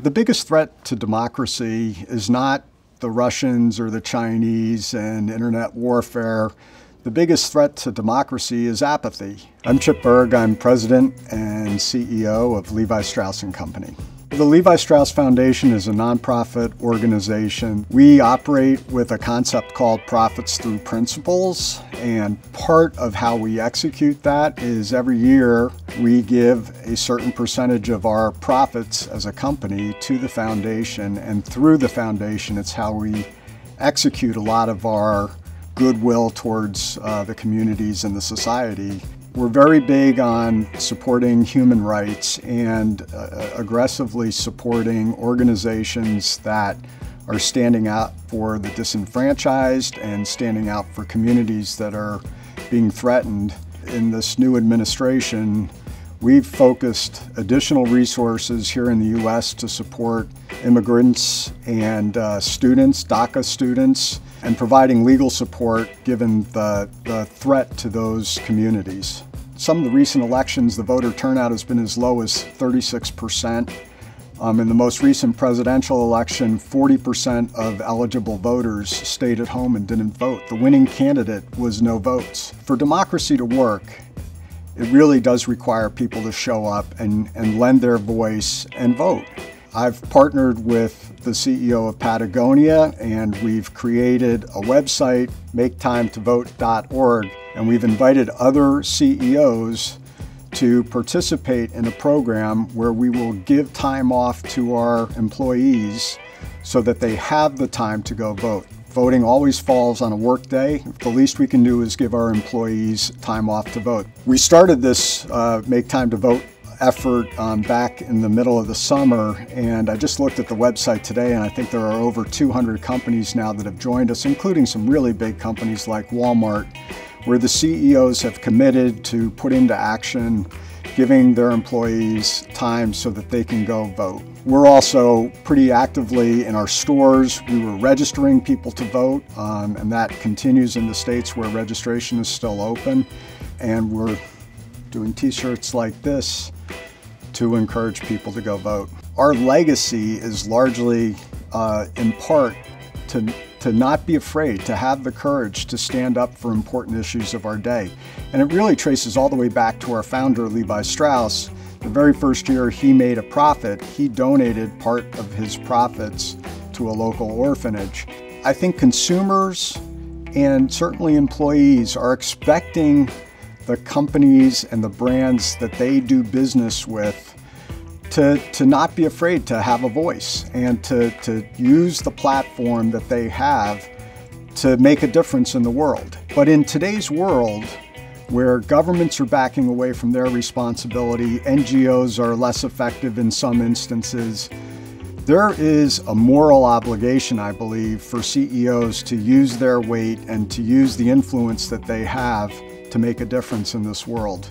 The biggest threat to democracy is not the Russians or the Chinese and internet warfare. The biggest threat to democracy is apathy. I'm Chip Bergh. I'm president and CEO of Levi Strauss Company. The Levi Strauss Foundation is a nonprofit organization. We operate with a concept called profits through principles, and part of how we execute that is every year we give a certain percentage of our profits as a company to the foundation, and through the foundation it's how we execute a lot of our goodwill towards the communities and the society. We're very big on supporting human rights and aggressively supporting organizations that are standing out for the disenfranchised and standing out for communities that are being threatened. In this new administration, we've focused additional resources here in the U.S. to support immigrants and students, DACA students, and providing legal support given the threat to those communities. Some of the recent elections, the voter turnout has been as low as 36%. In the most recent presidential election, 40% of eligible voters stayed at home and didn't vote. The winning candidate was no votes. For democracy to work, it really does require people to show up and lend their voice and vote. I've partnered with the CEO of Patagonia, and we've created a website, maketimetovote.org, and we've invited other CEOs to participate in a program where we will give time off to our employees so that they have the time to go vote. Voting always falls on a work day. The least we can do is give our employees time off to vote. We started this Make Time to Vote effort back in the middle of the summer, and I just looked at the website today, and I think there are over 200 companies now that have joined us, including some really big companies like Walmart, where the CEOs have committed to put into action giving their employees time so that they can go vote. We're also pretty actively in our stores. We were registering people to vote, and that continues in the states where registration is still open. And we're doing t-shirts like this to encourage people to go vote. Our legacy is largely, in part, to not be afraid, to have the courage to stand up for important issues of our day. And it really traces all the way back to our founder, Levi Strauss. The very first year he made a profit, he donated part of his profits to a local orphanage. I think consumers and certainly employees are expecting the companies and the brands that they do business with to not be afraid to have a voice and to use the platform that they have to make a difference in the world. But in today's world, where governments are backing away from their responsibility, NGOs are less effective in some instances, there is a moral obligation, I believe, for CEOs to use their weight and to use the influence that they have to make a difference in this world.